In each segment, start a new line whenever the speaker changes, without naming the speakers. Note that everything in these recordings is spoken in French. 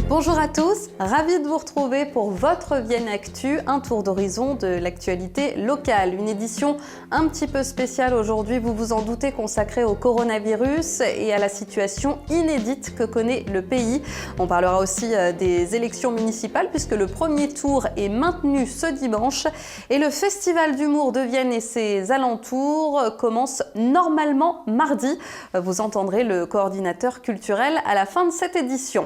Bonjour à tous, ravi de vous retrouver pour votre Vienne Actu, un tour d'horizon de l'actualité locale. Une édition un petit peu spéciale aujourd'hui, vous vous en doutez, consacrée au coronavirus et à la situation inédite que connaît le pays. On parlera aussi des élections municipales puisque le premier tour est maintenu ce dimanche et le Festival d'humour de Vienne et ses alentours commence normalement mardi. Vous entendrez le coordinateur culturel à la fin de cette édition.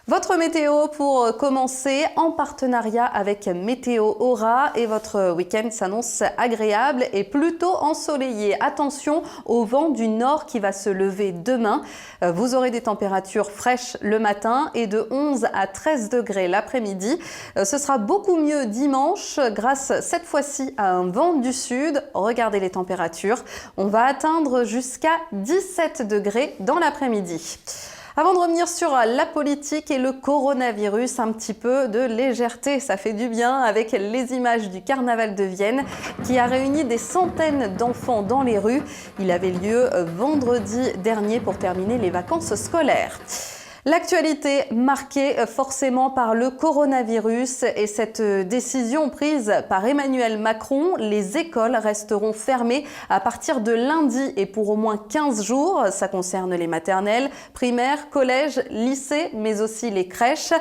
Votre météo pour commencer en partenariat avec Météo Aura et votre week-end s'annonce agréable et plutôt ensoleillé. Attention au vent du nord qui va se lever demain. Vous aurez des températures fraîches le matin et de 11 à 13 degrés l'après-midi. Ce sera beaucoup mieux dimanche grâce cette fois-ci à un vent du sud. Regardez les températures. On va atteindre jusqu'à 17 degrés dans l'après-midi. Avant de revenir sur la politique et le coronavirus, un petit peu de légèreté, ça fait du bien avec les images du carnaval de Vienne qui a réuni des centaines d'enfants dans les rues. Il avait lieu vendredi dernier pour terminer les vacances scolaires. L'actualité marquée forcément par le coronavirus et cette décision prise par Emmanuel Macron, les écoles resteront fermées à partir de lundi et pour au moins 15 jours. Ça concerne les maternelles, primaires, collèges, lycées, mais aussi les crèches.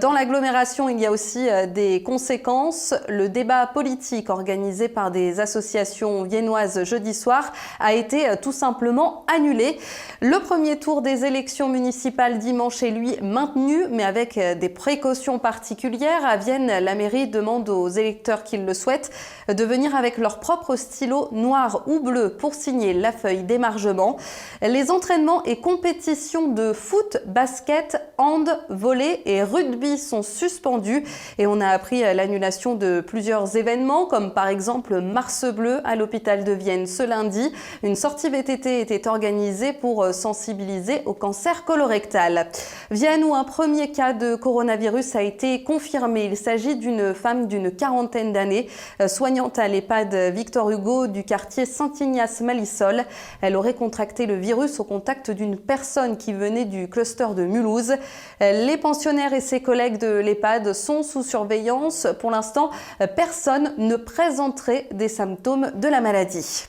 Dans l'agglomération, il y a aussi des conséquences. Le débat politique organisé par des associations viennoises jeudi soir a été tout simplement annulé. Le premier tour des élections municipales dimanche est lui maintenu, mais avec des précautions particulières. À Vienne, la mairie demande aux électeurs qui le souhaitent de venir avec leur propre stylo noir ou bleu pour signer la feuille d'émargement. Les entraînements et compétitions de foot, basket, hand, volley et rugby sont suspendus et on a appris l'annulation de plusieurs événements comme par exemple Mars Bleu à l'hôpital de Vienne ce lundi. Une sortie VTT était organisée pour sensibiliser au cancer colorectal. Vienne où un premier cas de coronavirus a été confirmé. Il s'agit d'une femme d'une quarantaine d'années, soignante à l'EHPAD Victor Hugo du quartier Saint-Ignace-Malissol. Elle aurait contracté le virus au contact d'une personne qui venait du cluster de Mulhouse. Les pensionnaires et ses collègues de l'EHPAD sont sous surveillance. Pour l'instant, personne ne présenterait des symptômes de la maladie.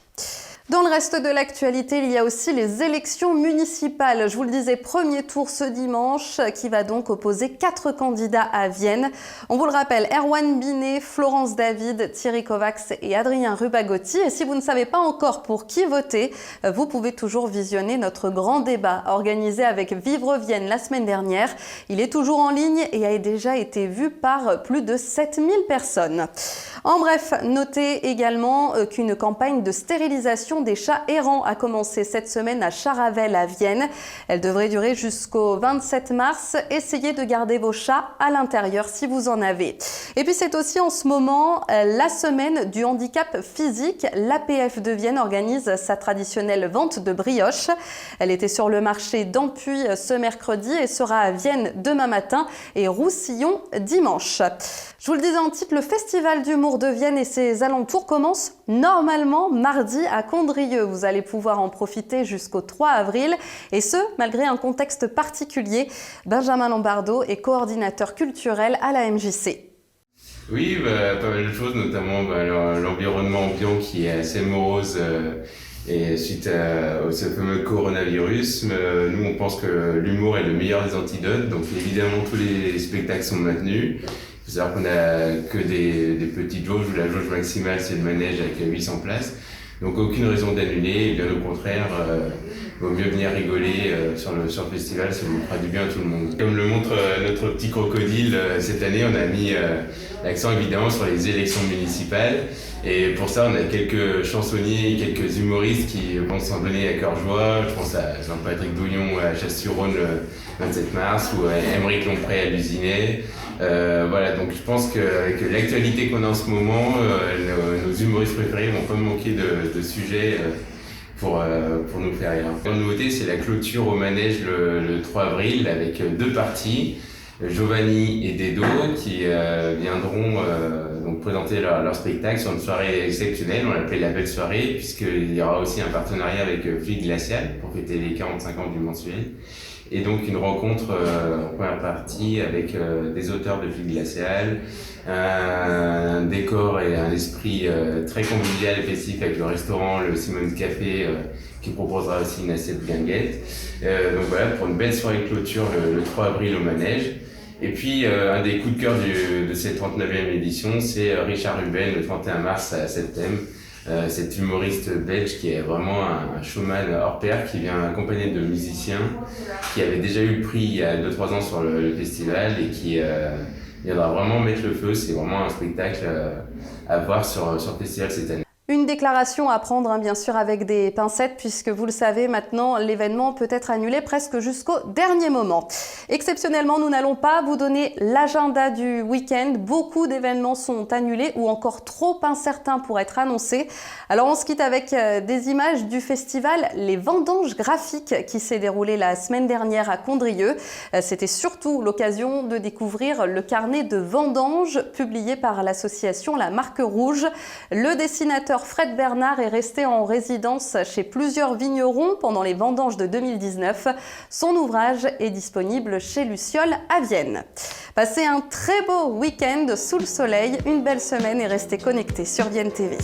Dans le reste de l'actualité, il y a aussi les élections municipales. Je vous le disais, premier tour ce dimanche qui va donc opposer 4 candidats à Vienne. On vous le rappelle, Erwan Binet, Florence David, Thierry Kovacs et Adrien Rubagotti. Et si vous ne savez pas encore pour qui voter, vous pouvez toujours visionner notre grand débat organisé avec Vivre Vienne la semaine dernière. Il est toujours en ligne et a déjà été vu par plus de 7000 personnes. En bref, notez également qu'une campagne de stérilisation des chats errants a commencé cette semaine à Charavel à Vienne. Elle devrait durer jusqu'au 27 mars. Essayez de garder vos chats à l'intérieur si vous en avez. Et puis c'est aussi en ce moment la semaine du handicap physique. L'APF de Vienne organise sa traditionnelle vente de brioches. Elle était sur le marché d'Ampuy ce mercredi et sera à Vienne demain matin et Roussillon dimanche. Je vous le disais en titre, le Festival d'humour de Vienne et ses alentours commence normalement mardi à Condrieu. Vous allez pouvoir en profiter jusqu'au 3 avril et ce, malgré un contexte particulier. Benjamin Lombardo est coordinateur culturel à la MJC.
Oui, pas mal de choses, notamment l'environnement ambiant qui est assez morose et suite au ce fameux coronavirus. Nous, on pense que l'humour est le meilleur des antidotes, donc évidemment tous les spectacles sont maintenus. Il faut savoir qu'on a que des petites jauges, où la jauge maximale c'est le manège avec 800 places. Donc aucune raison d'annuler, bien au contraire, vaut mieux venir rigoler sur le festival, ça vous fera du bien à tout le monde. Comme le montre notre petit crocodile, cette année on a mis l'accent évidemment sur les élections municipales. Et pour ça on a quelques chansonniers, quelques humoristes qui vont s'en donner à cœur joie. Je pense à Jean-Patrick Douillon à Chasse-sur-Rhône le 27 mars ou à Aymeric Lompré à Lusinet. Voilà, donc je pense qu'avec l'actualité qu'on a en ce moment, nos humoristes préférés vont pas manquer de sujets pour nous faire rire. La nouveauté, c'est la clôture au manège le 3 avril avec 2 parties, Giovanni et Dedo, qui viendront donc présenter leur spectacle sur une soirée exceptionnelle, on l'appelait la belle soirée, puisqu'il y aura aussi un partenariat avec Fluide Glacial pour fêter les 45 ans du mensuel. Et donc une rencontre en première partie avec des auteurs de Fluide Glacial, un décor et un esprit très convivial et festif avec le restaurant, le Simone Café, qui proposera aussi une assiette guinguette. Donc voilà, pour une belle soirée de clôture le 3 avril au Manège. Et puis, un des coups de cœur de cette 39e édition, c'est Richard Ruben, le 31 mars à Septem. Cet humoriste belge qui est vraiment un showman hors pair, qui vient accompagné de musiciens, qui avait déjà eu le prix il y a 2-3 ans sur le festival et qui viendra vraiment mettre le feu. C'est vraiment un spectacle à voir sur le festival cette année.
Une déclaration à prendre bien sûr avec des pincettes puisque vous le savez maintenant l'événement peut être annulé presque jusqu'au dernier moment. Exceptionnellement nous n'allons pas vous donner l'agenda du week-end, beaucoup d'événements sont annulés ou encore trop incertains pour être annoncés. Alors on se quitte avec des images du festival Les Vendanges Graphiques qui s'est déroulé la semaine dernière à Condrieu. C'était surtout l'occasion de découvrir le carnet de vendanges publié par l'association La Marque Rouge. Le dessinateur Fred Bernard est resté en résidence chez plusieurs vignerons pendant les vendanges de 2019. Son ouvrage est disponible chez Luciole à Vienne. Passez un très beau week-end sous le soleil, une belle semaine et restez connectés sur Vienne TV.